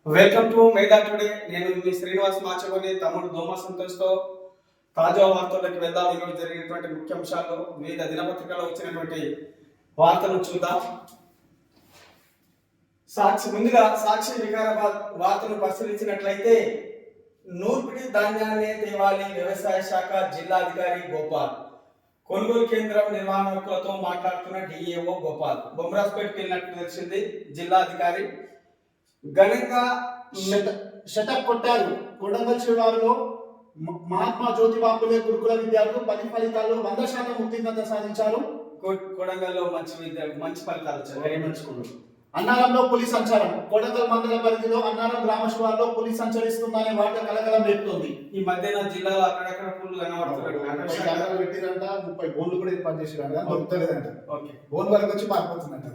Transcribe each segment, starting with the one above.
Welcome to mega today. నేను మీ శ్రీనివాస్ మాచగోని తమ్ముడు దోమ సంతోష్తో తాజా వార్తల్లోకి వెళ్దాం. ఈరోజు జరిగినటువంటి ముఖ్యాంశాలు వివిధ దినపత్రికల్లో వచ్చినటువంటి వార్తలను చూద్దాం. సాక్షి వికారాబాద్ వార్తను పరిశీలించినట్లయితే నూర్పిడి ధాన్యాన్ని తేవాలి వ్యవసాయ శాఖ జిల్లాధికారి గోపాల్. కొనుగోలు కేంద్రం నిర్వాహకులతో మాట్లాడుతున్న డిఏఓ గోపాల్. బొమ్రాజ్పేట్కి వెళ్ళినట్టు తెలిసింది. జిల్లాధికారి ఘనంగా షటప్ కొట్టారు. కొడంగల్ శివారులో మహాత్మా జ్యోతిబా ఫులే గురుకుల విద్యార్థులు 10 ఫలితాల్లో 100% ఉత్తీర్ణత సాధించారు. కొడంగల్లో మంచి ఫలితాలు వచ్చాయి. వెరీ మంచి స్కూల్. అన్నారంలో పులి సంచారం. కొడంగల్ మండల పరిధిలో అన్నారం గ్రామ శివారులో పులి సంచరిస్తుందనే వార్త కలకలం రేపుతోంది. ఈ మధ్యన జిల్లాలో అక్కడక్కడ పుల్లు కనబడుతున్నాడు. పెట్టిరంట 30 బోన్లు కూడా ఏర్పాటు చేసిరంట. దొరుకుతలేదంట. ఓకే, బోన్ వరకు వచ్చి పారిపోతుందంట.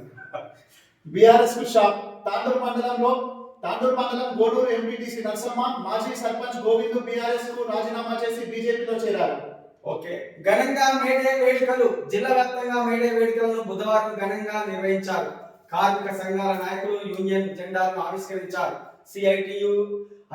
బీఆర్ఎస్ కు షాక్. తాండూరు మండలం గోడూరు ఎంపీటీసీ నరసమ్మ, మాజీ సర్పంచ్ గోవింద్ బీఆర్ఎస్ కు రాజీనామా చేసి బీజేపీలో చేరారు. ఓకే, ఘనంగా మేడే వేడుకలు. జిల్లా వ్యాప్తంగా మేడే వేడుకలను బుధవారం ఘనంగా నిర్వహించారు. కార్మిక సంఘాల నాయకులు యూనియన్ జెండాలను ఆవిష్కరించారు. సిఐటియు,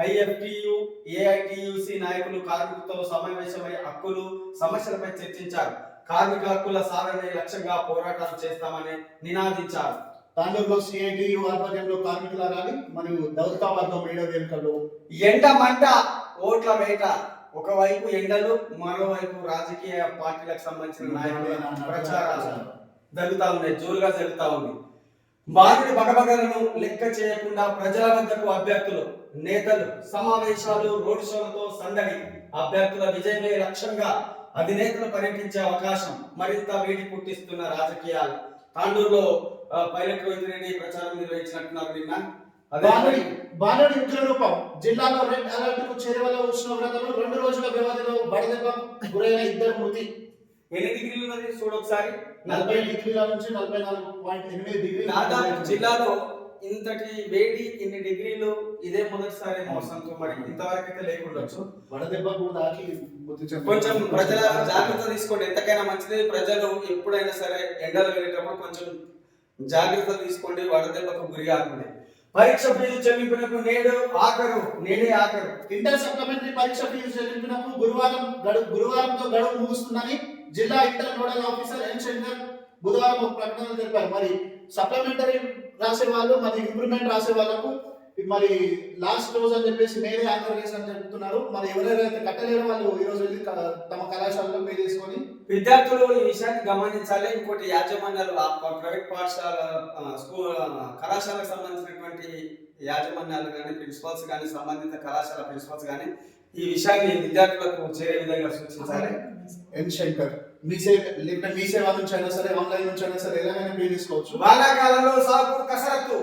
ఐఎఫ్టియు, ఏఐటియుసి నాయకులు కార్మికులతో సమావేశమై హక్కులు, సమస్యలపై చర్చించారు. కార్మిక హక్కుల సాధనే లక్ష్యంగా పోరాటాలు చేస్తామని నినాదించారు. తాండూరులో సిఐటియు ఆధ్వర్యంలో కార్మికుల ర్యాలీ మరియు దౌలతాబాద్ లో మేడే వేడుకలు. ఎండ మంట, ఓట్ల వేట. ఒకవైపు ఎండలు, మరోవైపు రాజకీయ పార్టీలకు సంబంధించిన నాయకుల ప్రచారాలు జరుగుతా ఉన్నాయి. జోరుగా జరుగుతా ఉంది. బాలుడి బగబగలను లెక్క చేయకుండా ప్రజల వద్దకు అభ్యర్థులు, నేతలు, సమావేశాలు, రోడ్ షోలతో సందడి. అభ్యర్థుల విజయమే లక్ష్యంగా అధినేతలు పర్యటించే అవకాశం. మరింత వేడి పుట్టిస్తున్న రాజకీయాలు. తాండూరులో పైలట్ రోహిత్ ప్రచారం నిర్వహించినట్టున్నారు నిన్న. బాలుడి ఉగ్ర రూపం. జిల్లాలో రెడ్ అలర్ట్ కు చేరువలో ఉష్ణోగ్రతలు 2 రోజుల వ్యవధిలో వడదెబ్బ గురైన 2 మృతి. ఎన్ని డిగ్రీలు ఉన్నది చూడు ఒకసారి. 40 డిగ్రీల నుంచి 44.8 డిగ్రీలు. దాదాపు జిల్లాలో ఇంతటి వేడి, ఇన్ని డిగ్రీలు ఇదే మొదటిసారి మోసంతో. మరి ఇంతవరకు అయితే లేకుండొచ్చు. వడదెబ్బ కూడా దాకి కొంచెం ప్రజల జాగ్రత్త తీసుకోండి. ఎంతకైనా మంచిది. ప్రజలు ఎప్పుడైనా సరే ఎండలు వెళ్ళేటప్పుడు కొంచెం జాగ్రత్త తీసుకోండి. వడదెబ్బకు గురి కాకుండా. పరీక్ష ఫీజు చెల్లింపునకు నేడే ఆఖరు. ఇంటర్ సప్లిమెంటరీ పరీక్ష ఫీజు చెల్లింపునకు గురువారంతో గడువు ముగుస్తుందని జిల్లా inter nodal officer N Shankar బుధవారం ఒక ప్రకటన తెలిపారు. మరి సప్లిమెంటరీ రాసే వాళ్ళు, మరి ఇంప్రూవ్మెంట్ రాసే వాళ్ళకు మరి లాస్ట్ రోజు అని చెప్పేసి మేడే ఆఖరు కేసు అని చెప్తున్నారు. మరి ఎవరైతే కట్టలేరో వాళ్ళు ఈ రోజు వెళ్ళి తమ కళాశాలలో పే చేసుకొని విద్యార్థులు ఈ విషయాన్ని గమనించాలి. ఇంకోటి యాజమాన్యాలు, ప్రైవేట్ పాఠశాల, స్కూల్, కళాశాలకు సంబంధించినటువంటి యాజమాన్యాలు కానీ, ప్రిన్సిపల్స్ కానీ, సంబంధిత కళాశాల ప్రిన్సిపల్స్ కానీ ఈ విషయాన్ని విద్యార్థులకు చేరే విధంగా సూచించాలి. ఎన్ శంకర్ మీ సేవ నుంచి అయినా సరే, ఆన్లైన్ నుంచి అయినా సరే ఎలాగైనా పే చేసుకోవచ్చు. వానాకాలంలో సాగు కసరత్తు.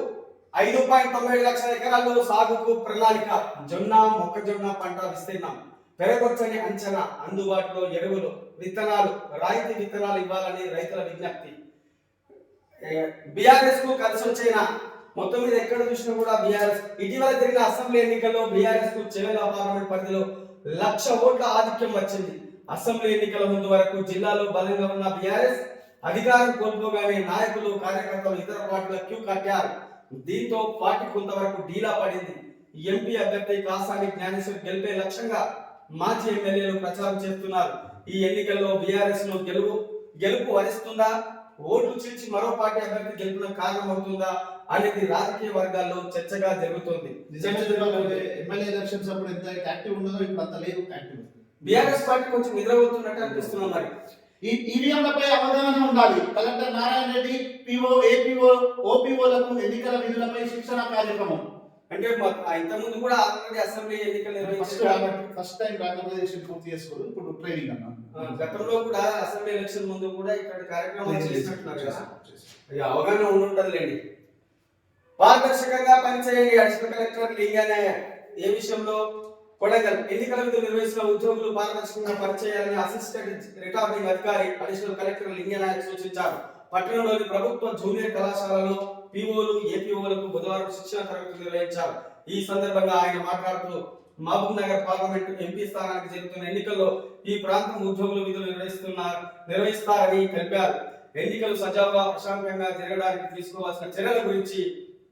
5.97 లక్షల ఎకరాల్లో సాగుకు ప్రణాళిక. మొక్కజొన్న పంట విస్తీర్ణం పెరగొచ్చని అంచనా. అందుబాటులో ఎరువులు, విత్తనాలు, రాయితీ విత్తనాలు ఇవ్వాలని రైతుల విజ్ఞప్తి. బీఆర్ఎస్ కు కలిసి వచ్చేనా? మొత్తం మీద ఎక్కడ చూసినా కూడా బీఆర్ఎస్. ఇటీవల జరిగిన అసెంబ్లీ ఎన్నికల్లో బీఆర్ఎస్ కు చెవెల పార్లమెంట్ పరిధిలో 1,00,000 ఓట్ల ఆధిక్యం వచ్చింది. అసెంబ్లీ ఎన్నికల ముందు వరకు జిల్లాలో బలంగా ఉన్న బీఆర్ఎస్ అధికారం కోల్పోగానే నాయకులు, కార్యకర్తలు ఇతర పార్టీల క్యూ కట్టారు. దీంతో పార్టీ కొంతవరకు డీలా పడింది. ఎంపీ అభ్యర్థి కాసాని జ్ఞానేశ్వర్ గెలిపే లక్ష్యంగా మాజీ ఎమ్మెల్యేలు ప్రచారం చేస్తున్నారు. ఈ ఎన్నికల్లో బీఆర్ఎస్ ను గెలుపు వరిస్తుందా, ఓట్లు చీల్చి మరో పార్టీ అభ్యర్థి గెలుపున కారణమవుతుందా అనేది రాజకీయ వర్గాల్లో చర్చగా జరుగుతోంది. ఎమ్మెల్యే ఎలక్షన్స్ అప్పుడు ఎంత యాక్టివ్ ఉన్నదో ఇప్పుడు అంత లేదు యాక్టివ్. బీఆర్ఎస్ పార్టీ కొంచెం నిద్రపోతున్నట్టు అనిపిస్తున్నాం. మరి ఈ ఈవీఎంలపై అవగాహన ఉండాలి. Collector Narayana Reddy PO, APO, ఓపీఓలకు ఎన్నికల విధులపై శిక్షణ కార్యక్రమం. అంటే ఇంతకుముందు కూడా ఆల్రెడీ అసెంబ్లీ ఎన్నికలు నిర్వహించారు. ఫస్ట్ టైం రాజప్రదేశ్ పూర్తి చేసుకోరు, ఇప్పుడు ట్రైనింగ్ అన్న. గతంలో కూడా అసెంబ్లీ ఎలక్షన్ ముందు కూడా ఇక్కడ కార్యక్రమం చేసినట్టున్నారు కదా. అవగాహన ఉండుంటదిలేండి. పారదర్శకంగా పనిచేయండి. అడిషనల్ కలెక్టర్ లింగానాయ ఏ విషయంలో? కొడంగల్ ఎన్నికల విధులు నిర్వహిస్తున్న ఉద్యోగులు పారదర్శకంగా పనిచేయాలని అసిస్టెంట్ రిటర్నింగ్ అధికారి అడిషనల్ కలెక్టర్ లింగనాయక్ సూచించారు. పట్టణంలోని ప్రభుత్వ జూనియర్ కళాశాలలో పిఓలు, ఏపీఓలకు బుధవారం శిక్షణ తరగతులు నిర్వహించారు. ఈ సందర్భంగా ఆయన మాట్లాడుతూ మహబూబ్ నగర్ పార్లమెంటు ఎంపీ స్థానానికి జరుగుతున్న ఎన్నికల్లో ఈ ప్రాంతం ఉద్యోగులు విధులు నిర్వహిస్తారని తెలిపారు. ఎన్నికలు సజావుగా ప్రశాంతంగా జరగడానికి తీసుకోవాల్సిన చర్యల గురించి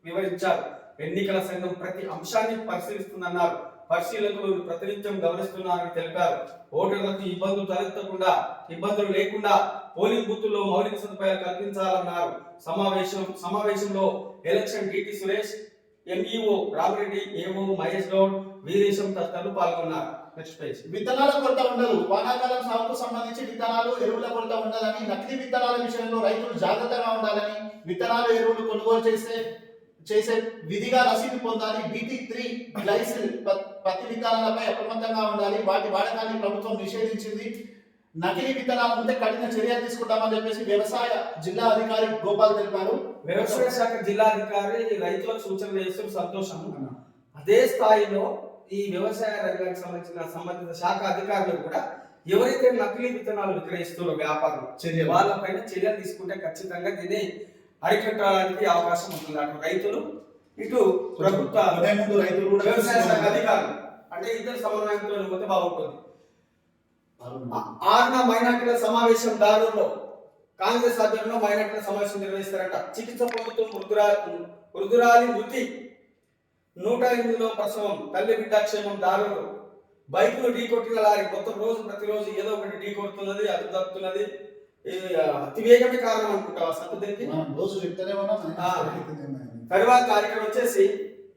వివరించారు. ఎన్నికల సంఘం ప్రతి అంశాన్ని పరిశీలిస్తుందన్నారు. పరిశీలకులు ప్రతినిత్యం గమనిస్తున్నారని తెలిపారు. ఓటర్లకు ఇబ్బందులు లేకుండా పోలింగ్ బూతుల్లో మౌలిక సదుపాయాలు కల్పించాలన్నారు. సమావేశంలో election DT Suresh, MEO Ramireddy, AO Mahesh Goud, Veeresham తదితరులు పాల్గొన్నారు. Next page. విత్తనాల కొరత ఉండదు. వానాకాలం సాగుకు సంబంధించి విత్తనాలు, ఎరువుల కొరత ఉండదని, నకిలీ విత్తనాల విషయంలో రైతులు జాగ్రత్తగా ఉండాలని, విత్తనాలు, ఎరువులు కొనుగోలు చేసే విధిగా రసీదు పొందాలి. BT3 గ్లైసిల్ పత్తి విత్తనాలపై అప్రమత్తంగా ఉండాలి. వాటి వాడకాన్ని ప్రభుత్వం నిషేధించింది. నకిలీ విత్తనాలు ఉంటే కఠిన చర్యలు తీసుకుంటామని చెప్పేసి వ్యవసాయ జిల్లా అధికారి గోపాల్ తెలిపారు. వ్యవసాయ శాఖ జిల్లా అధికారి రైతులకు సూచనలు చేస్తూ సంతోషం. అదే స్థాయిలో ఈ వ్యవసాయ రంగానికి సంబంధించిన శాఖ అధికారులు కూడా ఎవరైతే నకిలీ విత్తనాలు విక్రయిస్తున్నారో వ్యాపారులు వాళ్ళపైన చర్యలు తీసుకుంటే ఖచ్చితంగా దీన్ని అరికట్టడానికి అవకాశం ఉంటుంది. అటు రైతులు, ఇటు ప్రభుత్వ రైతులు కూడా వ్యవసాయ శాఖ అధికారులు అంటే ఇద్దరు సమన్వయంతో పోతే బాగుంటుంది. 6న మైనార్టీల సమావేశం దారుల్లో కాంగ్రెస్ ఆధ్వర్యంలో మైనార్టీల సమావేశం నిర్వహిస్తారట. చికిత్స పొందుతూ వృద్ధురాలి మృతి, 108లో ప్రసవం, తల్లి బిడ్డ క్షేమం దారులు, బైకులు ఢీకొట్టిన లారీ, ప్రతిరోజు ఏదో ఒకటి ఢీ కొడుతున్నది, అది తప్పుతున్నది. అతివేగమే కారణం అనుకుంటావా సత్తు దీనికి? తర్వాత కార్యక్రమం వచ్చేసి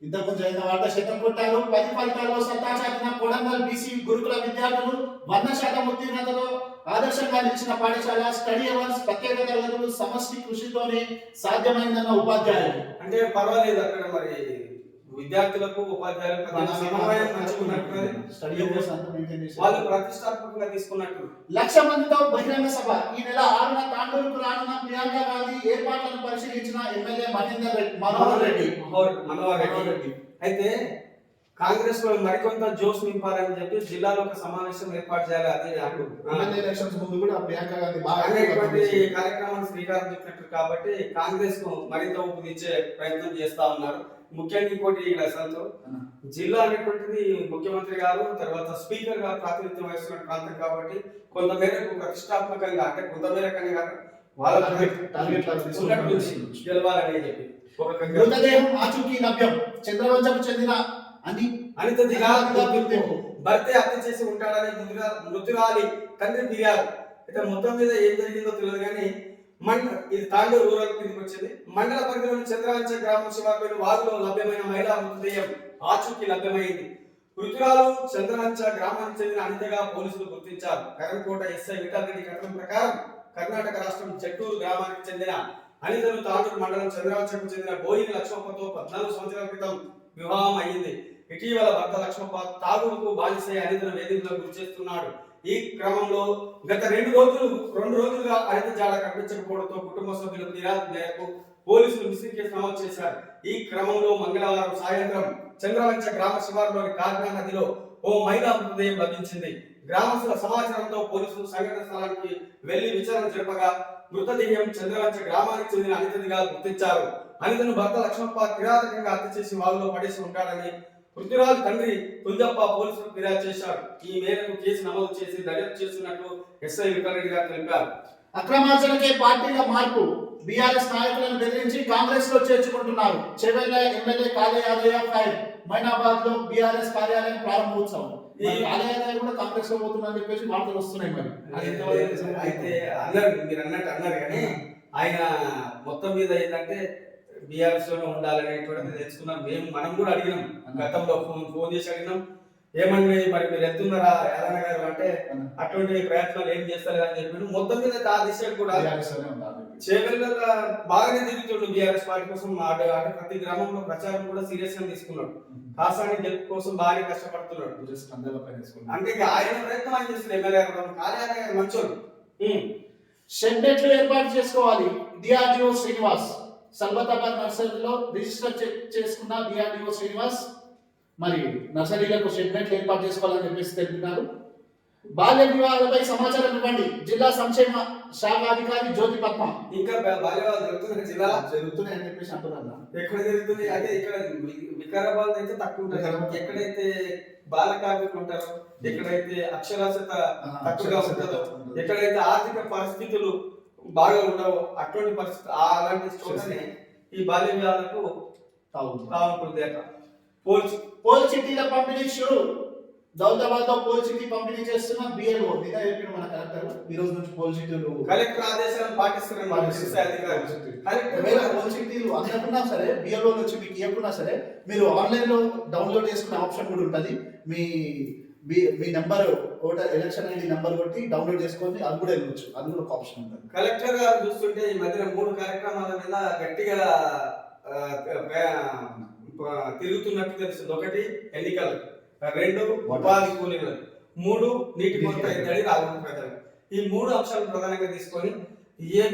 ఇంతకుముందు జరిగిన వార్త శతం కొట్టారు. 10 ఫలితాల్లో సత్తా చాటిన కొడంగల్ బీసీ గురుకుల విద్యార్థులు 100% ఉత్తీర్ణతలో ఆదర్శంగా నిలిచిన పాఠశాల. స్టడీ అవర్స్, ప్రత్యేక తరగతులు సమష్టి కృషితోనే సాధ్యమైందన్న ఉపాధ్యాయులు. అంటే పర్వాలేదు అక్కడ మరి విద్యార్థులకు ఉపాధ్యాయులకు సమన్వయం మంచిగున్నట్టున్నది. వాళ్ళు ప్రతిష్టాత్మకంగా తీసుకున్నట్టు. 1,00,000 మందితో బహిరంగ సభ. ఈ నెల 6న తాండూరుకు రానున్న ప్రియాంక గాంధీ ఏర్పాట్లను పరిశీలించిన ఎమ్మెల్యే మనోహర్ రెడ్డి. అయితే కాంగ్రెస్ లో మరికొంత జోష్ నింపాలని చెప్పి జిల్లాలో ఒక సమావేశం ఏర్పాటు చేయాలి. అది ఎలక్షన్స్ ముందు కూడా ప్రియాంక గాంధీ కార్యక్రమాన్ని శ్రీకారం చుట్టినట్టు కాబట్టి కాంగ్రెస్ కు మరింత ఊపిరిచ్చే ప్రయత్నం చేస్తా ఉన్నారు. ముఖ్యంగా ఇంకోటి ఇక్కడ అసలు జిల్లా అనేటువంటిది ముఖ్యమంత్రి గారు తర్వాత స్పీకర్ గారు ప్రాతినిధ్యం వహిస్తున్న ప్రాంతం కాబట్టి కొంతమేరకు ప్రతిష్టాత్మకంగా అంటే కొంతమేరకనే కాదు వాళ్ళ గెలవాలని చెప్పి మృతదేహం ఆచూకీ లభ్యం. చంద్రవంశకు చెందిన అనిత భర్తే హత్య చేసి ఉంటాడని మృతురాలి తండ్రి ఫిర్యాదు. అయితే మొత్తం మీద ఏం జరిగిందో తెలియదు కానీ ఇది తాండూరు రూరల్ కిందకి వచ్చింది. మండల పరిధిలోని చంద్రవంచ గ్రామం శివారులోని వాగులో లభ్యమైన మహిళా మృతదేహం ఆచూకీ లభ్యమైంది. మృతురాలు చంద్రవంచ గ్రామానికి చెందిన అనితగా పోలీసులు గుర్తించారు. కరంకోట ఎస్ఐ విఠలరెడ్డి కథనం ప్రకారం కర్ణాటక రాష్ట్రం చెట్టూరు గ్రామానికి చెందిన అనితను తాండూరు మండలం చంద్రవంచకు చెందిన బోయిని లక్ష్మప్పతో 14 సంవత్సరాల క్రితం వివాహం అయ్యింది. ఇటీవల భర్త లక్ష్మప్ప తాగుడుకు బానిసై అనితను వేధింపులకు గురి చేస్తున్నాడు. ఈ క్రమంలో గత 2 రోజులుగా అనిత జాడ కనిపించకపోవడంతో కుటుంబ సభ్యుల ఫిర్యాదు మేరకు పోలీసులు మిస్సింగ్ కేసు నమోదు చేశారు. ఈ క్రమంలో మంగళవారం సాయంత్రం చంద్రవంచ గ్రామ శివారులోని కాకినాడ నదిలో ఓ మహిళా మృతదేహం లభించింది. గ్రామస్తుల సమాచారంతో పోలీసులు సంఘటన స్థలానికి వెళ్లి విచారణ జరపగా మృతదేహం చంద్రవంచ గ్రామానికి చెందిన అనితనిగా గుర్తించారు. అనితను భర్త లక్ష్మప్ప కిరాతకంగా హత్య చేసి వాగులో పడేసి ఉంటాడని మృతురాలు తండ్రి తుంజప్ప పోలీసులకు ఫిర్యాదు చేశారు. ఈ మేరకు కేసు నమోదు చేసి దర్యాప్తు చేస్తున్నట్లు ఎస్ఐ విఠలరెడ్డి గారు తెలిపారు. అక్రమార్జనకే పార్టీల మార్పు. బీఆర్ఎస్ నాయకులను బెదిరించి కాంగ్రెస్ లో చేర్చుకుంటున్నారు. Chevella MLA Kaleyadaiah fire. మైనాబాద్ లో బీఆర్ఎస్ కార్యాలయం ప్రారంభోత్సవం. ఈ కాళయాదయ్య కూడా కాంగ్రెస్ లో పోతుందని చెప్పేసి వార్తలు వస్తున్నాయి. మరి అయితే మీరు అన్నారు కానీ ఆయన మొత్తం మీద ఏంటంటే బీఆర్ఎస్ లోనే ఉండాలనేటువంటిది తెలుసుకున్నాం. మనం కూడా అడిగినాం, గతంలో ఫోన్ చేసి అడిగినాం ఏమండి మరి మీరు వెళ్తున్నారా యాదన్న గారు అంటే అటువంటి ప్రయత్నాలు ఏం చేస్తారు అని చెప్పి మొత్తం మీద ఆ దిశ కూడా చేవెళ్ళ బాగానే తిరుగుతుండు బీఆర్ఎస్ పార్టీ కోసం. అంటే ప్రతి గ్రామంలో ప్రచారం కూడా సీరియస్ గా తీసుకున్నాడు. కాసాని గెలుపు కోసం బాగా కష్టపడుతున్నాడు. అంటే ఆయన ప్రయత్నం ఆయన చేస్తున్నారు. ఎమ్మెల్యే కార్యాలయం మంచోడు. షెడ్లు ఏర్పాటు చేసుకోవాలి. డిఆర్డిఓ శ్రీనివాస్. సల్బతాబాద్ నర్సరీలో రిజిస్టర్ చేసుకున్న డిఆర్డిఓ శ్రీనివాస్ మరి నర్సరీలకు షెడ్లు ఏర్పాటు చేసుకోవాలని చెప్పేసి తెలిపినారు. బాల్య వివాహాలపై సమాచారం ఇవ్వండి. జిల్లా సంక్షేమ శాఖ అధికారి జ్యోతి పద్మ. ఇంకా బాల్య వివాహాలు జరుగుతున్నాయి జిల్లా జరుగుతున్నాయని చెప్పేసి అంటున్నారు. ఎక్కడ జరుగుతుంది అంటే ఇక్కడ వికారాబాద్ అయితే తక్కువ ఉంటుంది. ఎక్కడైతే బాల కార్మికులు ఉంటారో, ఎక్కడైతే అక్షరాస్యత తక్కువగా ఉంటుందో, ఎక్కడైతే ఆర్థిక పరిస్థితులు బాగా ఉండవు అటువంటి పరిస్థితి అలాంటి చోటనే ఈ బాల్య వివాహాలకు తాగుంపుల దేట పోల్చి పోల్ చిట్టీల పంపిణీ షురు. దౌలతాబాద్ లో పోల్ చిట్టి పంపిణీ చేస్తున్న బిఎల్ఓ నిన్న చెప్పిన మన కలెక్టర్ ఈ రోజు నుంచి పోల్ చిట్టీలు కలెక్టర్ ఆదేశాలను పాటిస్తున్నారు ఒకవేళ పోల్ చిట్టీలు అందకున్నా సరే బిఎల్ఓ నుంచి మీకు ఇవ్వకున్నా సరే మీరు ఆన్లైన్ లో డౌన్లోడ్ చేసుకునే ఆప్షన్ కూడా ఉంటుంది. మీ మీ number voter election ID number కొట్టి డౌన్లోడ్ చేసుకొని అది కూడా వెళ్ళొచ్చు. అది కూడా ఒక ఆప్షన్ ఉంటుంది. కలెక్టర్ గారు చూస్తుంటే ఈ మధ్యన 3 కార్యక్రమాల మీద గట్టిగా తిరుగుతున్నట్టు తెలుస్తుంది. 1 ఎన్నికలు, 2 ఉపాధి కూలీలు, 3 నీటి కొరత ఇద్దరి రాబోయే ప్రజలు. ఈ 3 అంశాలను ప్రధానంగా తీసుకొని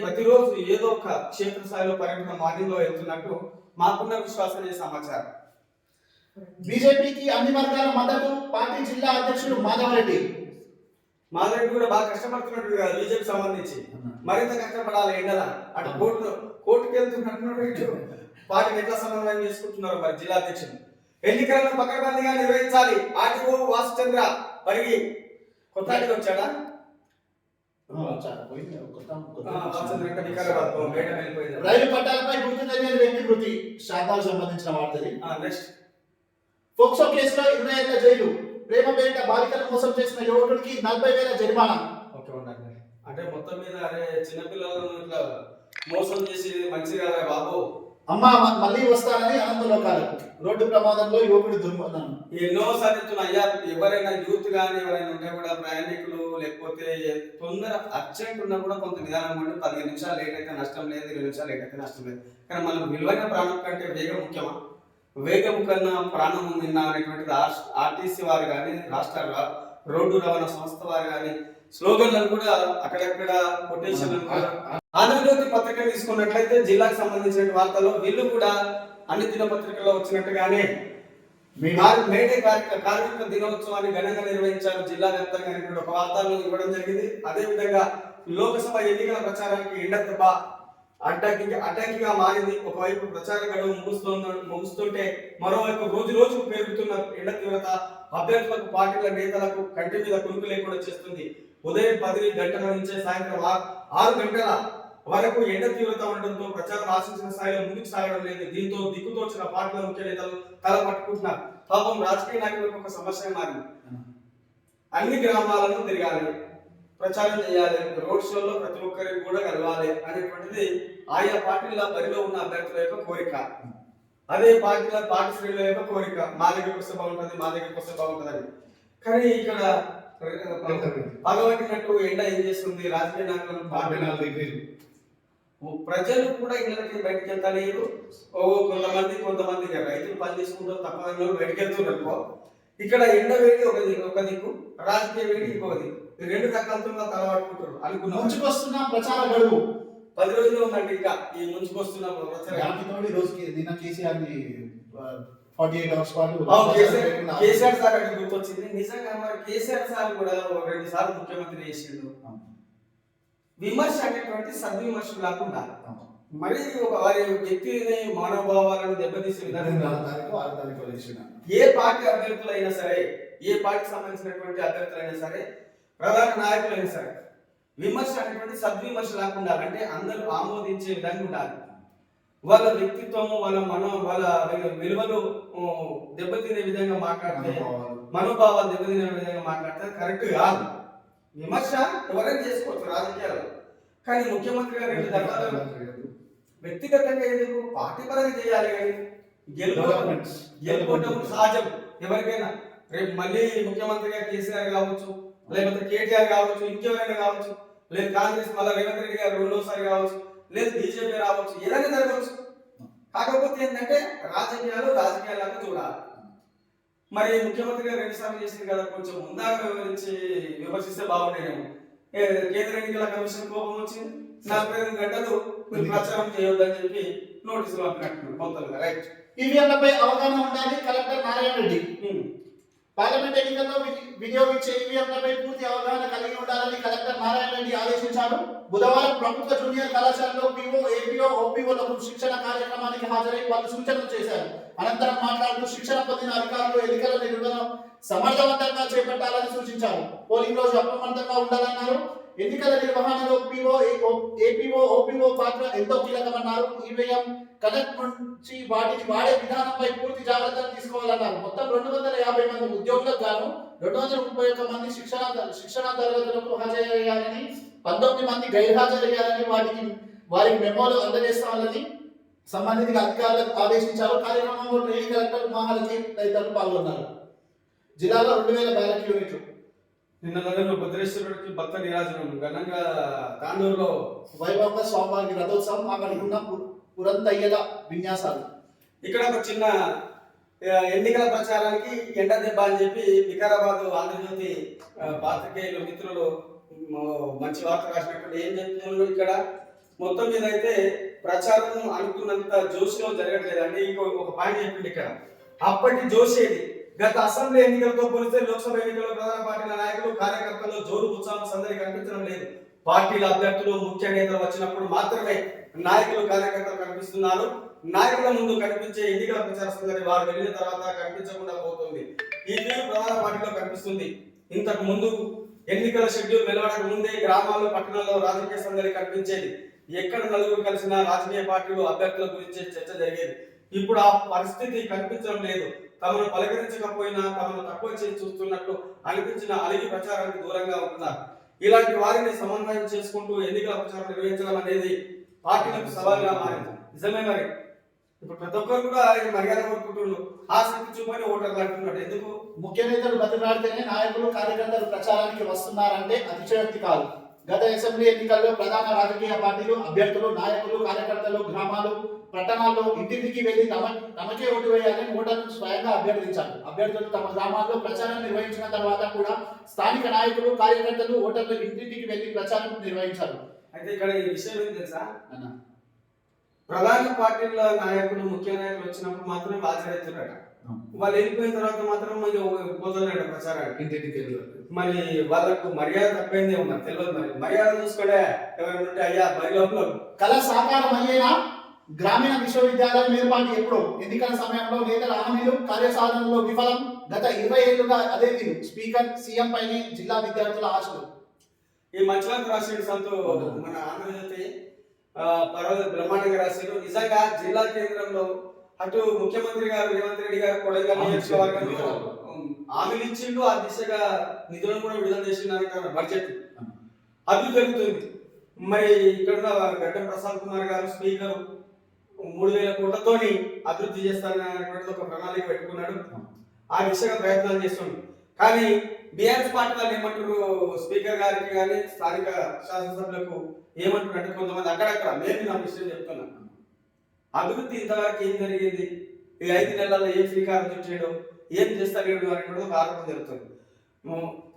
ప్రతిరోజు ఏదో ఒక క్షేత్రస్థాయిలో పర్యటన మార్నింగ్ లో వెళ్తున్నట్టు మాకున్న విశ్వాసనీయ సమాచారం. బీజేపీకి అన్ని వర్గాల మద్దతు. పార్టీ జిల్లా అధ్యక్షుడు మాధవరెడ్డి. మాధవరెడ్డి కూడా బాగా కష్టపడుతున్నట్టు కదా బీజేపీ సంబంధించి. మరింత కష్టపడాలి ఎండల. అటు కోర్టుకు వెళ్తున్నట్టు పార్టీని ఎట్లా సమన్వయం చేసుకుంటున్నారు మరి జిల్లా అధ్యక్షుడు. ఎన్నికలను పకడ్బందీగా నిర్వహించాలి. ఆర్టీఓ వాసుచంద్ర పరిగి కొత్తగా వచ్చాడా? రైలు పట్టాలపై గుర్తు తెలియని వ్యక్తి మృతి. శాతాలకు సంబంధించిన వార్తది. నెక్స్ట్ పోక్సో కేసులో 20 ఏళ్ల జైలు. ప్రేమ పేరిట బాలికలను మోసం చేసిన యువకుడికి 40,000 జరిమానా. ఓకే ఉండండి. అంటే మొత్తం మీద అరే చిన్నపిల్లలను ఇట్లా మోసం చేసి మంచిగా బాబు అమ్మ మళ్ళీ వస్తానని అనంత లోకాలకు. రోడ్డు ప్రమాదంలో యువకుడి దుర్మరణం. ఎన్నో సార్లు అయ్యా ఎవరైనా యూత్ కానీ ఎవరైనా ఉంటే కూడా ప్రయాణికులు లేకపోతే తొందర అర్జెంట్ ఉన్నా కూడా కొంత నిదానం ఉండి 15 నిమిషాలు లేట్ అయితే నష్టం లేదు, 20 నిమిషాలు లేట్ అయితే నష్టం లేదు. కానీ మనం విలువైన ప్రాణం కంటే వేగం ముఖ్యమా? వేగం కన్నా ప్రాణం నిన్న అనేటువంటిది ఆర్టీసీ వారు కానీ రాష్ట్ర రోడ్డు రవాణా సంస్థ వారు కానీ స్లోగన్లను కూడా అక్కడక్కడ కొటేషన్లను కూడా ఆంధ్రజ్యోతి పత్రిక తీసుకున్నట్లయితే జిల్లాకు సంబంధించిన వార్తల్లో వీళ్ళు కూడా అన్ని దినపత్రికల్లో వచ్చినట్టుగానే మేడే కార్మిక దినోత్సవాన్ని ఘనంగా నిర్వహించారు జిల్లా వ్యాప్తంగా ఒక వార్తను ఇవ్వడం జరిగింది. అదే విధంగా లోకసభ ఎన్నికల ప్రచారానికి ఎండదెబ్బ అడ్డంకిగా మారింది. ఒకవైపు ప్రచార గడువు ముగుస్తుంటే మరోవైపు రోజు రోజుకు పెరుగుతున్న ఎండ తీవ్రత అభ్యర్థులకు, పార్టీల నేతలకు కంటి మీద కునుకు లేకుండా చేస్తుంది. ఉదయం 10 గంటల నుంచే సాయంత్రం 6 గంటల వరకు ఎండ తీవ్రత ఉండడంతో ప్రచారం ఆశించిన స్థాయిలో ముందుకు సాగడం లేదు. దీంతో దిక్కుతోచిన పార్టీల ముఖ్య నేతలు తల పట్టుకుంటున్నారు. పాపం రాజకీయ నాయకులకు ఒక సమస్య మారింది. అన్ని గ్రామాలను తిరగాలి, ప్రచారం చేయాలి, రోడ్ షోలో ప్రతి ఒక్కరికి కూడా కలవాలి అనేటువంటిది ఆయా పార్టీల బరిలో ఉన్న అభ్యర్థుల యొక్క కోరిక. అదే పార్టీ శ్రేణుల యొక్క కోరిక. మా దగ్గరికి వస్తే బాగుంటుంది, మా దగ్గరికి వస్తే బాగుంటుంది అని. కానీ ఇక్కడ పగబట్టినట్టు ఎండ ఏం చేస్తుంది? రాజకీయ నాయకులను ప్రజలు కూడా ఇళ్ళకి బయటకు వెళ్తలేరు. కొంతమంది రైతులు పని చేసుకుంటారు, తప్ప బయటకు వెళ్తున్నారు. ఇక్కడ ఎండ వేడి ఒక దిక్కు, రాజకీయ వేడి ఇంకొక దిక్కు. 2 రకాలతో తలవాడుకుంటారు అనుకున్నాం. ముంచుకొస్తున్న ప్రచార గడువు 10 రోజులు ఉందండి. ఇంకా ఈ ముంచుకొస్తున్న నిన్న కేసీఆర్ 48 అవర్స్ పాటు కేసీఆర్ సార్ అక్కడ గుర్తొచ్చింది. నిజంగా మరి కేసీఆర్ సార్ కూడా 2 సార్లు ముఖ్యమంత్రి చేసిండు. విమర్శ అనేటువంటి సద్విమర్శ కాకుండా మరి వారి వ్యక్తిని మనోభావాలను దెబ్బతీసే విధంగా ఏ పార్టీ అభ్యర్థులైనా సరే, ఏ పార్టీకి సంబంధించినటువంటి అభ్యర్థులైనా సరే, ప్రధాన నాయకులైనా సరే, విమర్శ అనేటువంటి సద్విమర్శ లేకుండా అంటే అందరూ ఆమోదించే విధంగా ఉండాలి. వాళ్ళ వ్యక్తిత్వము, వాళ్ళ విలువలు దెబ్బతినే విధంగా మాట్లాడితే, మనోభావాలు దెబ్బతినే విధంగా మాట్లాడితే కరెక్ట్ కాదు. విమర్శ ఎవరైనా చేసుకోవచ్చు రాజకీయాలు. కానీ ముఖ్యమంత్రి గారు 2 దఫాలు వ్యక్తిగతంగా ఎందుకు పార్టీ పరంగా చేయాలి. కానీ గెలుపోవటం సహజం ఎవరికైనా. రేపు మళ్ళీ ముఖ్యమంత్రిగా కేసీఆర్ కావచ్చు, లేకపోతే కేటీఆర్ కావచ్చు, ఇంకెవరైనా కావచ్చు, లేదు కాంగ్రెస్ మళ్ళీ రేవంత్ రెడ్డి గారు 2వసారి కావచ్చు, లేదు బీజేపీ రావచ్చు, ఏదైనా జరగవచ్చు. కాకపోతే ఏంటంటే రాజకీయాలకు చూడాలి. మరి ముఖ్యమంత్రి గారు 2 సార్లు చేసింది కదా, కొంచెం ముందాగా వివరించి విమర్శిస్తే బాగుండేనేమో. కేంద్ర ఎన్నికల కమిషన్ కోపం వచ్చింది, 48 గంటలు మీరు ప్రచారం చేయొద్దని చెప్పి నోటీసులు పంపినట్టు మొత్తంగా. రైట్. ఈవీఎంలపై అవగాహన ఉండాలి. కలెక్టర్ నారాయణ రెడ్డి. పార్లమెంట్ ఎన్నికల్లో వినియోగించే ఈవీఎంలపై పూర్తి అవగాహన కలిగి ఉండాలని కలెక్టర్ నారాయణ రెడ్డి ఆదేశించారు. బుధవారం ప్రభుత్వ జూనియర్ కళాశాలలో పీఓ, ఏపీఓ, ఓపీఓలకు శిక్షణ కార్యక్రమానికి హాజరై పలు సూచనలు చేశారు. అనంతరం మాట్లాడుతూ శిక్షణ పొందిన అధికారులు ఎన్నికల నిర్వహణ సమర్థవంతంగా చేపట్టాలని సూచించారు. పోలింగ్ రోజు అప్రమత్తంగా ఉండాలన్నారు. ఎన్నికల నిర్వహణలో ఏపీఓ ఓపీఓ పాత్ర ఎంతో కీలకమన్నారు. ఈవీఎం కనెక్ట్ నుంచి వాటిని వాడే విధానంపై పూర్తి జాగ్రత్తలు తీసుకోవాలన్నారు. మొత్తం 250 మంది ఉద్యోగులకు గాను 231 మంది శిక్షణ తరగతులకు హాజరయ్యారని, 19 మంది గైర్హాజరయ్యారని వారికి మెమోలు అందజేస్తామని సంబంధిత అధికారులకు ఆదేశించారు. కార్యక్రమంలో ట్రైనింగ్ కలెక్టర్ మహాలక్ష్మి తదితరులు పాల్గొన్నారు. జిల్లాలో 2000 బ్యాలెట్ యూనిట్లు. నిన్న నగరంలో భద్రేశ్వరుడికి భక్త నిరాజనం ఘనంగా తాండూరులో వైభవంగా స్వామివారికి రథోత్సవం, అక్కడికి ఉన్న పురంతయ్యల విన్యాసాలు. ఇక్కడ ఒక చిన్న ఎన్నికల ప్రచారానికి ఎండ దెబ్బ అని చెప్పి వికారాబాద్ ఆంధ్రజ్యోతి పాత్రికేయులు మిత్రులు మంచి వార్త రాసినటువంటి ఏం చెప్తున్నారు. ఇక్కడ మొత్తం మీద అయితే ప్రచారం అనుకున్నంత జోష్లో జరగట్లేదండి. ఒక పాయింట్ చెప్పింది ఇక్కడ, అప్పటి జోష్ ఏది గత అసెంబ్లీ ఎన్నికలతో పోలిస్తే లోక్సభ ఎన్నికల్లో ప్రధాన పార్టీల నాయకులు కార్యకర్తలు జోరు ఉత్సాహం సందడి కనిపించడం లేదు. పార్టీల అభ్యర్థులు ముఖ్య నేతలు వచ్చినప్పుడు మాత్రమే నాయకులు కార్యకర్తలు కనిపిస్తున్నారు. నాయకుల ముందు కనిపించే ఎన్నికల ప్రచార సందడి వారు వెళ్ళిన తర్వాత కనిపించకుండా పోతుంది. ఈ తీరు ప్రధాన పార్టీలో కనిపిస్తుంది. ఇంతకు ముందు ఎన్నికల షెడ్యూల్ వెలువడక ముందే గ్రామాల్లో పట్టణాల్లో రాజకీయ సందడి కనిపించేది. ఎక్కడ నలుగురు కలిసిన రాజకీయ పార్టీలు అభ్యర్థుల గురించి చర్చ జరిగేది. ఇప్పుడు ఆ పరిస్థితి కనిపించడం లేదు. తమను పలకరించకపోయినా తమను తక్కువ చేసి చూస్తున్నట్లు అనిపించిన అలిగి ప్రచారానికి దూరంగా ఉంటున్నారు. ఇలాంటి వారిని సమన్వయం చేసుకుంటూ ఎన్నికల ప్రచారం నిర్వహించడం అనేది పార్టీలకు సవాలుగా మారింది. నిజమే మరి ఇప్పుడు ప్రతి ఒక్కరు కూడా మర్యాద కోరుకుంటున్నారు. ఆసక్తి చూపని ఓటర్లు అంటున్నాడు. ఎందుకు ముఖ్య నేతలు బతిలాడితేనే నాయకులు కార్యకర్తలు ప్రచారానికి వస్తున్నారంటే అతిశయోక్తి కాదు. గత అసెంబ్లీ ఎన్నికల్లో ప్రధాన రాజకీయ పార్టీలు అభ్యర్థులు నాయకులు కార్యకర్తలు గ్రామాలు పట్టణాల్లో ఇంటింటికి వెళ్లి తమకే ఓటు వేయాలని ఓటర్లను స్వయంగా అభ్యర్థించారు. అభ్యర్థులు తమ గ్రామాల్లో ప్రచారం నిర్వహించిన తర్వాత కూడా స్థానిక నాయకులు కార్యకర్తలు ఓటర్లు ఇంటింటికి వెళ్లి ప్రచారం నిర్వహించారు. అయితే ఇక్కడ ఈ విషయం ఏం తెలుసా, ప్రధాన పార్టీల నాయకులు ముఖ్య నాయకులు వచ్చినప్పుడు మాత్రమే హాజరవుతున్నారట. వాళ్ళు వెళ్ళిపోయిన తర్వాత మాత్రం పోతున్నారట ప్రచారానికి ఇంటింటికి వెళ్ళారు. మరి వాళ్ళకు మర్యాద తప్పైందే ఉన్నారు తెలియదు. మరి మర్యాద చూసుకోలే ఎవరైనా అయ్యా బరిలో కళ సాకారం అయ్యేనా గ్రామీణ విశ్వవిద్యాలయం ఏర్పాటు ఎప్పుడు ఎన్నికల సమయంలో నేతల హామీలు కార్యసాధనలో విఫలం. గత 20 ఏళ్లుగా అదే తీరు. స్పీకర్ సీఎం పైనే జిల్లా విద్యార్థుల ఆశలు. ఈ మంచివాళ్ళు రాసిన సంతు మన ఆంధ్రజ్యోతి పర్వాలేదు బ్రహ్మాండంగా రాశారు. నిజంగా జిల్లా కేంద్రంలో అటు ముఖ్యమంత్రి గారు రేవంత్ రెడ్డి గారు కొడంగల్ నియోజకవర్గంలో హామీలు ఇచ్చిండు. ఆ దిశగా నిధులను కూడా విడుదల చేసిన బడ్జెట్ అది జరుగుతుంది. మరి ఇక్కడ గడ్డం ప్రసాద్ కుమార్ గారు స్పీకర్ 3000 కోట్లతోని అభివృద్ధి చేస్తారనేటువంటి ఒక ప్రణాళిక పెట్టుకున్నాడు. ఆ దిశగా ప్రయత్నాలు చేస్తుంది. కానీ బీఆర్ఎస్ పార్టీ వాళ్ళు ఏమంటారు, స్పీకర్ గారికి కానీ స్థానిక శాసనసభ్యులకు ఏమంటారు అంటే కొంతమంది అక్కడక్కడ మేము నా విషయం చెప్తున్నాను. అభివృద్ధి ఇంతవరకు ఏం జరిగింది, ఈ 5 నెలల్లో ఏం శ్రీకారం చుట్టాడో ఏం చేస్తాడు అనేటువంటి ఒక ఆరోపణ జరుగుతుంది.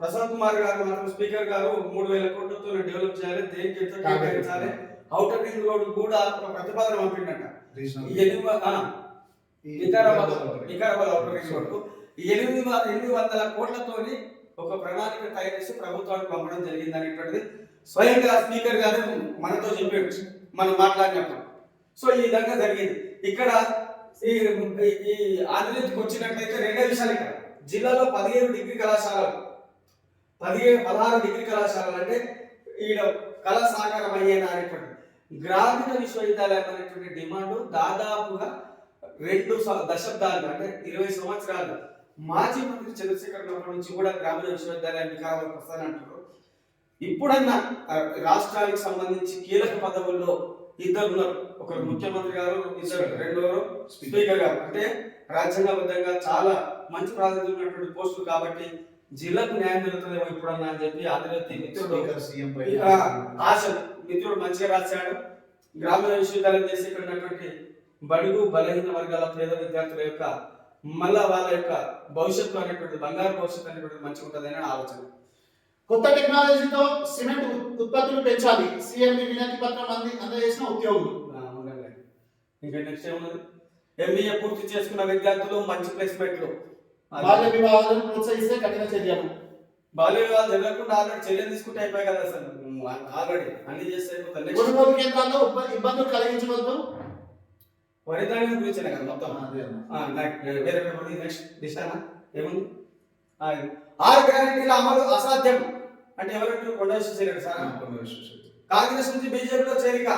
ప్రసాద్ కుమార్ గారు మాత్రం స్పీకర్ గారు 3000 కోట్లతో డెవలప్ చేయాలి, దేనికి ఎంత కేటాయించాలి, ఔటర్ రింగ్ రోడ్ కూడా ఒక ప్రతిపాదన పంపిండట. వికారాబాద్ ఔటర్ రింగ్ రోడ్ 800 కోట్లతోని ఒక ప్రణాళిక తయారు చేసి ప్రభుత్వానికి పంపడం జరిగింది అనేటువంటిది స్వయంగా స్పీకర్ గారు మనతో చెప్పాడు మనం మాట్లాడినప్పుడు. సో ఈ విధంగా జరిగింది. ఇక్కడ ఈ ఆంధ్రజ్యోతికి వచ్చినట్లయితే 2 విషయాలు. ఇక్కడ జిల్లాలో 17 డిగ్రీ కళాశాలలు 16 డిగ్రీ కళాశాలలు అంటే ఈడ కళా సాకారం అయ్యేనా అనేటువంటి గ్రామీణ విశ్వవిద్యాలయం అనేటువంటి డిమాండ్ దాదాపుగా 2 దశాబ్దాలు అంటే 20 సంవత్సరాలు మాజీ మంత్రి చంద్రశేఖర్ రావు నుంచి కూడా గ్రామీణ విశ్వవిద్యాలయం వికారాబాద్ వస్తానంటారు. ఇప్పుడన్నా రాష్ట్రానికి సంబంధించి కీలక పదవుల్లో 2 ఉన్నారు. ఒకరు ముఖ్యమంత్రి గారు, 2 స్పీకర్ గారు. అంటే రాజ్యాంగబద్ధంగా చాలా మంచి ప్రాధాన్యత ఉన్నటువంటి పోస్టులు కాబట్టి జిల్లాకు న్యాయం జరుగుతుందేమో ఇప్పుడన్నా అని చెప్పి ఆంధ్రజ్యోతి మిత్రుడు ఆశ మిత్రుడు మంచిగా రాశాడు. గ్రామీణ విశ్వవిద్యాలయం చేసి ఇక్కడ ఉన్నటువంటి బడుగు బలహీన వర్గాల పేద విద్యార్థుల యొక్క మళ్ళా వాళ్ళ యొక్క భవిష్యత్తు అనేటువంటి బంగారు భవిష్యత్తు అనేటువంటి మంచిగా ఉంటుందని ఆలోచన. కొత్త టెక్నాలజీతో సిమెంట్ ఉత్పత్తులు పెంచాలి. సీఎం వినతి పత్రం అందజేసిన ఉద్యోగులు. ఇంకా నెక్స్ట్ ఏమున్నది, ఎంబీఏ పూర్తి చేసుకున్న విద్యార్థులు మంచి ప్లేస్మెంట్లు. బాల్య వివాహాలను ప్రోత్సహిస్తే కఠిన చర్యలు. బాల్య వివాహాలు జరగకుండా ఆల్రెడీ చర్యలు తీసుకుంటే అయిపోయి కదా అసలు. ఆల్రెడీ అన్ని చేస్తే అయిపోతుంది. కొనుగోలు కేంద్రాల్లో ఇబ్బందులు కలిగించవద్దు. వరిధాన్యం గురించి కదా మొత్తం. వేరే నెక్స్ట్ దిశానా ఏముంది, 6 గ్యారెంటీల అమలు అసాధ్యం. అంటే ఎవరంటారు? కొండ విశ్వేశ్వరరెడ్డి సార్. కాంగ్రెస్ నుంచి బీజేపీలో చేరిక.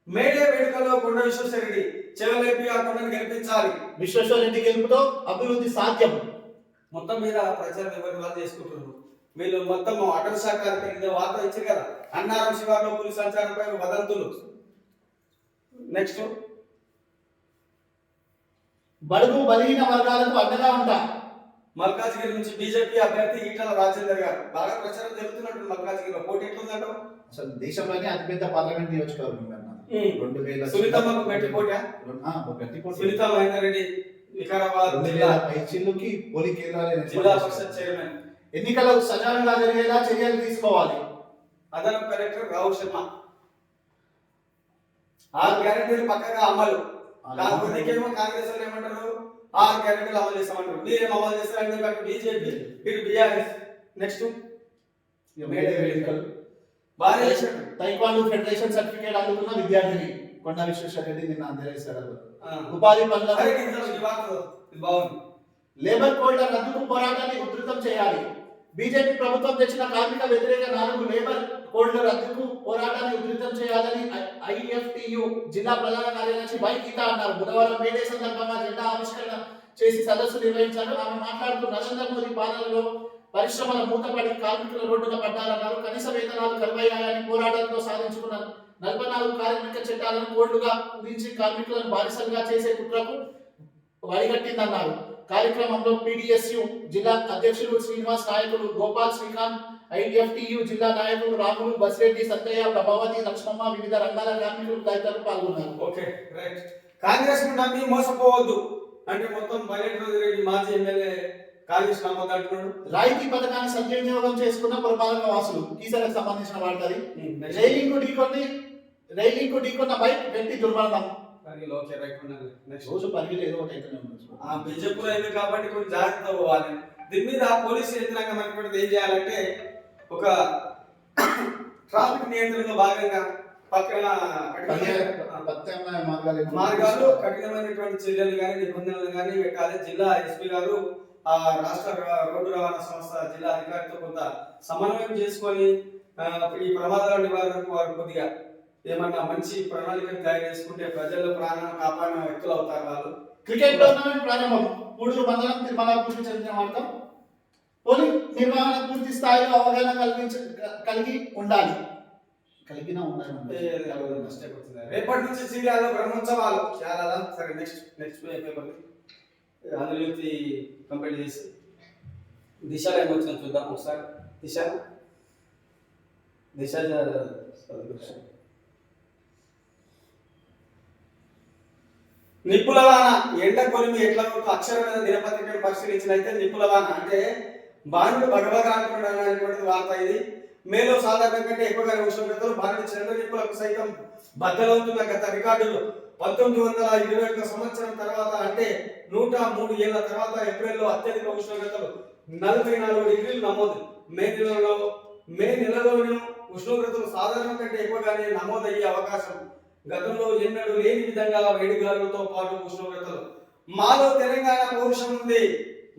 మేడే వేడుకలో కొండ విశ్వేశ్వరరెడ్డి చెవలేపి ఆ కొండను గెలిపించాలి. విశ్వేశ్వరరెడ్డి గెలుపుతో అభివృద్ధి సాధ్యం. మొత్తం మీద ప్రచారం ఎవరి వాళ్ళు చేసుకుంటున్నారు. వీళ్ళు మొత్తం అటవీ శాఖ వార్త ఇచ్చారు కదా, అన్నారం శివార్లో పులి సంచారంపై వదంతులు. నెక్స్ట్, బడుగు బలహీన వర్గాలకు అండగా ఉంటా. మల్కాజ్గిరి నుంచి బీజేపీ అభ్యర్థి ఈటల రాజేందర్ గారు బాగా ప్రచారం జరుగుతున్నట్టు. మల్కాజ్గిరిలో పోటీ ఎట్లుందంటావు? అసలు దేశంలోనే అతిపెద్ద పార్లమెంట్ నియోజకవర్గం సునీతమ్మకు గట్టి పోటీ. సునీత మహేందర్ రెడ్డి వికారాబాద్ జిల్లా జిల్లా పరిషత్ చైర్మన్. ఎన్నికలు సజావుగా జరిగేలా చర్యలు తీసుకోవాలి. అదనపు కలెక్టర్ రావు శర్మ. 6 గ్యారెంటీలు పక్కగా అమలు. కాకపోతే కాంగ్రెస్ వాళ్ళు ఏమంటారు? 6 గ్యారెంటీలు అమలు చేస్తామంటారు. మీరేం అమలు చేస్తారంటే అటు బీజేపీ ఇటు బీఆర్ఎస్. నెక్స్ట్, బాగా చేశారు. తైక్వాండో ఫెడరేషన్ సర్టిఫికేట్ అందుకున్న విద్యార్థిని కొండ విశ్వేశ్వరరెడ్డి నిన్న అందజేశారు. ఉపాధి పనుల బాగుంది. లేబర్ కోడ్ల రద్దుకు పోరాటాన్ని ఉధృతం చేయాలి. బీజేపీ ప్రభుత్వం తెచ్చిన కార్మిక వ్యతిరేక 4 లేబర్ కోడ్ల రద్దుకు పోరాటాన్ని ఉధృతం చేయాలని ఐఎఫ్టియు జిల్లా ప్రధాన కార్యదర్శి వై గీత అన్నారు. బుధవారం మేడే సందర్భంగా జెండా ఆవిష్కరణ చేసి సదస్సు నిర్వహించారు. ఆమె మాట్లాడుతూ నరేంద్ర మోదీ పాలనలో పరిశ్రమల మూతపడి కార్మికుల రోడ్డున పడ్డారన్నారు. కనీస వేతనాలు కరువయ్యాయని పోరాటంలో సాధించుకున్న 44 కార్మిక చట్టాలను కోడ్లుగా కుదించి కార్మికులను బానిసలుగా చేసే కుట్రకు వడిగట్టిందన్నారు. కార్యక్రమంలో పీడీఎస్యు జిల్లా అధ్యక్షులు శ్రీనివాస్, నాయకులు గోపాల్, శ్రీకాంత్, ఐఎఫ్టియు జిల్లా నాయకులు రాములు, బసిరెడ్డి, సత్తయ్య, ప్రభావతి, లక్ష్మమ్మ, వివిధ రంగాల కార్మికులు తదితరులు పాల్గొన్నారు. Okay, right. కాంగ్రెస్ నమ్మి మోసపోవద్దు అంటే మొత్తం రెడ్డి మాజీ ఎమ్మెల్యే కాంగ్రెస్ నమ్మకం అంటున్నాడు. రాయితీ పథకాన్ని సద్వినియోగం చేసుకున్న పురపాలక వాసులు కీసరకు సంబంధించిన వార్తది. రైలింగ్ కు ఢీకొన్న బైక్ వ్యక్తి దుర్మరణం. రోజు పరిగెలు ఏదో ఒకటి బీజేపీ అయింది కాబట్టి కొంచెం జాగ్రత్త పోవాలి. దీని మీద పోలీసు యంత్రాంగం అనుకుంటే ఏం చేయాలంటే ఒక ట్రాఫిక్ నియంత్రణలో భాగంగా పక్కన మార్గాలు కఠినమైనటువంటి చర్యలు కానీ నిబంధనలు కానీ పెట్టాలి. జిల్లా ఎస్పీ గారు ఆ రాష్ట్ర రోడ్డు రవాణా సంస్థ జిల్లా అధికారితో కొంత సమన్వయం చేసుకొని ఈ ప్రమాదాల నివారణకు వారు కొద్దిగా ఏమన్నా మంచి ప్రణాళికను తయారు చేసుకుంటే ప్రజల ప్రాణాలను కాపాడిన వ్యక్తులు అవుతారు వాళ్ళు. క్రికెట్ టోర్నమెంట్ ప్రారంభం. పూడూరు మండలం తిరుమలాపూర్కి చెందిన వార్త. పోలింగ్ నిర్వహణ పూర్తి స్థాయిలో అవగాహన కలిగి ఉండాలి. రేపటి నుంచి సీరియాలో బ్రహ్మోత్సవాలు చాలా. సరే, నెక్స్ట్ పేపర్ అందులో కంప్లీట్ చేసి దిశలో ఏమొచ్చిన చూద్దాం ఒకసారి. దిశ నిప్పులవాన ఎండ కొలిమి ఎట్లా అక్షరమైన దినపత్రికను పరిశీలించినైతే నిప్పులవాన అంటే బాణుడు భగభగా అనేటువంటి వార్త ఇది. మేలో సాధారణ కంటే ఎక్కువగా ఉష్ణోగ్రతలు భారత చంద్ర నిప్పులకు సైతం బద్దలవుతున్న గత రికార్డులు 1921 సంవత్సరం తర్వాత అంటే 103 ఏళ్ల తర్వాత ఏప్రిల్లో అత్యధిక ఉష్ణోగ్రతలు 44 డిగ్రీలు నమోదు. మే నెలలోనూ ఉష్ణోగ్రతలు సాధారణ కంటే ఎక్కువగానే నమోదయ్యే అవకాశం. గతంలో ఎన్నడూ లేని విధంగా వేడిగాలులతో పాటు ఉష్ణోగ్రతలు. మాలో తెలంగాణ పౌరుషం ఉంది.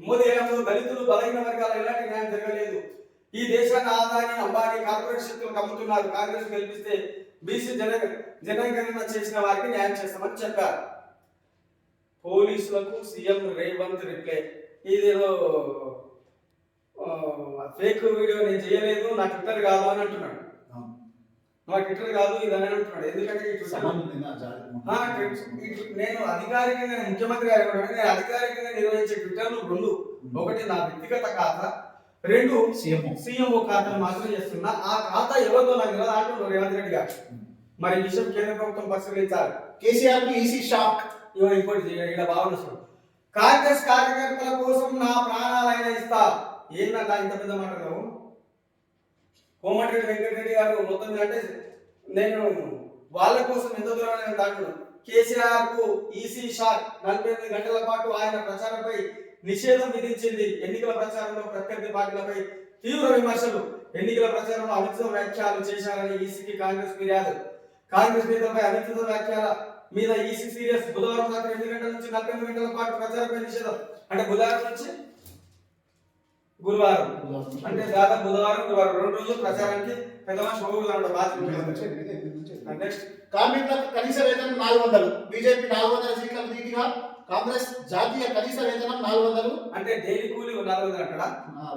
మోదీ హయాంలో దళితులు, బలహీన వర్గాలు ఎలాంటి న్యాయం జరగలేదు. ఈ దేశాన్ని ఆదాని, అంబానీ, కార్పొరేట్ శక్తులకు అమ్ముతున్నారు. కాంగ్రెస్ గెలిపిస్తే బీసీ జనగణన చేసిన వారికి న్యాయం చేస్తామని చెప్పారు. పోలీసులకు సీఎం రేవంత్ రిప్లై. ఇదేదో ఫేక్ వీడియో నేను చేయలేదు, నా ట్విట్టర్ కాదు అని అంటున్నాడు. నా ట్విట్టర్ కాదు ఇదని అంటున్నాడు. ఎందుకంటే నేను అధికారికంగా ముఖ్యమంత్రి గారు నేను అధికారికంగా నిర్వహించే ట్విట్టర్లు 2. ఒకటి నా వ్యక్తిగత ఖాతా, 2 సీఎంఓ ఖాతాను మాత్రమే చేస్తున్నా. ఆ ఖాతా ఎవరితో నాకు తెలియదు అంటున్నారు రేవంత్ రెడ్డి గారు. మరి ఈ విషయం కేంద్ర ప్రభుత్వం పరిశీలించాలి. కేసీఆర్ కి ఈసీ షాక్. ఇంకోటి ఇలా భావన కాంగ్రెస్ కార్యకర్తల కోసం నా ప్రాణాలైనా ఇస్తా. ఏంటంట ఇంత పెద్ద మాటలు? కోమటిరెడ్డి వెంకటరెడ్డి గారు మొత్తం అంటే నేను వాళ్ళ కోసం ఎంత దూరం అంటున్నాను. కేసీఆర్ కు ఈసీ షాక్. 48 గంటల పాటు ఆయన ప్రచారంపై నిషేధం విధించింది. ఎన్నికల ప్రచారంలో ప్రత్యర్థి పార్టీలపై తీవ్ర విమర్శలు. ఎన్నికల ప్రచారంలో అనుచిత వ్యాఖ్యలు చేశారని ఈసీకి కాంగ్రెస్ ఫిర్యాదు. కాంగ్రెస్ నేతలపై అనుచిత వ్యాఖ్యల మీద ఈసీ సీరియస్. బుధవారం రాత్రి 8 గంటల నుంచి 48 గంటల పాటు ప్రచారంపై నిషేధం. అంటే బుధవారం నుంచి గురువారం అంటే దాదాపు బుధవారం గురువారం 2 రోజులు ప్రచారానికి పెద్ద మనిషి ఊరుగా బాధ్యత. నెక్స్ట్ కార్మికులకు కనీస వేతనం 400. బీజేపీ 400 సీట్లకు ధీటుగా కాంగ్రెస్ జాతీయ కనీస వేతనం 400. అంటే డైలీ కూలీ 400 అక్కడ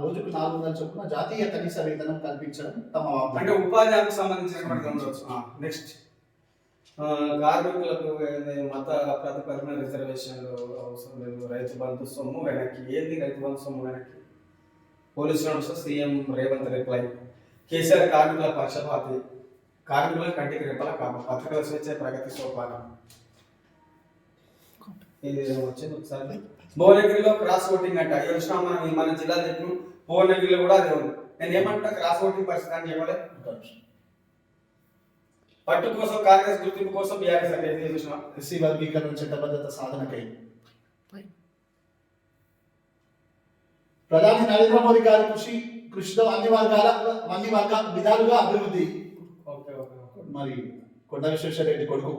రోజుకు 400 చొప్పున జాతీయ కనీస వేతనం కల్పించడం తమ వాగ్దానం. అంటే ఉపాధి హామీకి సంబంధించినటువంటి ఉండొచ్చు. నెక్స్ట్ కార్మికులకు మత ప్రతిపాదన రిజర్వేషన్లు అవసరం లేదు. రైతు బంధు సొమ్ము వెనక్కి. ఏంది రైతు బంధు సొమ్ము వెనక్కి? Police notice CM Revanth reply. KCR కార్మికుల పక్షపాతి. కార్మికుల కంటికి రెప్పల కామ. పత్రికల స్వేచ్ఛ ప్రగతి సోపానం. ఇది వచ్చింది ఒకసారి. భువనగిరిలో క్రాస్ ఓటింగ్ అంట. ఈ వచ్చిన మన జిల్లా చెప్పిన భువనగిరిలో కూడా అదే ఉంది. నేను ఏమంటా క్రాస్ ఓటింగ్ పరిస్థితి అని చెప్పలే. పట్టు కోసం కాంగ్రెస్, గుర్తింపు కోసం బీఆర్ఎస్ అంటే చూసిన ఎస్సీ వర్గీకరణ చట్టబద్ధత సాధనకై ప్రధాని నరేంద్ర మోదీ గారి కృషితో అన్ని వర్గాల విధాలుగా అభివృద్ధి. మరి కొండ విశ్వేశ్వరరెడ్డి కొడుకు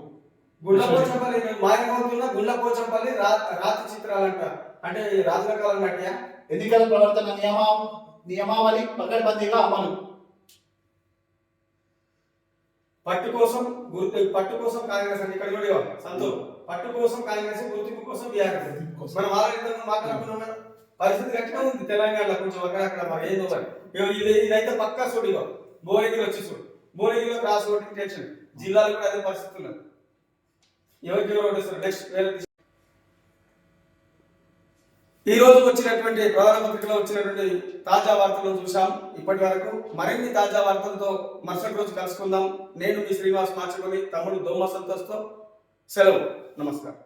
గుళ్ళపోచంపల్లి మాయమవుతున్న గుళ్ళపోచంపల్లి రాతి చిత్రాలంట. అంటే రాజుల కాలం నాట్య. ఎన్నికల ప్రవర్తన నియమావళి పకడ్బందీగా అమలు. పట్టు కోసం కాంగ్రెస్ అంటే ఇక్కడ కూడా సంతో పట్టు కోసం కాంగ్రెస్, గుర్తింపు కోసం బీఆర్ఎస్. మనం ఆల్రెడీ మాట్లాడుకున్నాం. పరిస్థితి గట్టిగా ఉంది తెలంగాణలో. కొంచెం అక్కడక్కడ మరి ఏదో ఇదైతే పక్కా చూడు. భువనగిరి వచ్చి చూడు. భువనగిరిలో క్రాస్ ఓటింగ్ టెన్షన్. జిల్లాలో కూడా అదే పరిస్థితి ఉన్నది. ఎవరికి ఓటేస్తారు. నెక్స్ట్ ఈ రోజు వచ్చినటువంటి ప్రధాన పత్రికలో వచ్చినటువంటి తాజా వార్తలను చూసాం. ఇప్పటి వరకు మరిన్ని తాజా వార్తలతో మరుసటి రోజు కలుసుకుందాం. నేను మీ శ్రీనివాస్ మార్చుకొని తమ్ముడు దోమ సంతోష్తో సెలవు. నమస్కారం.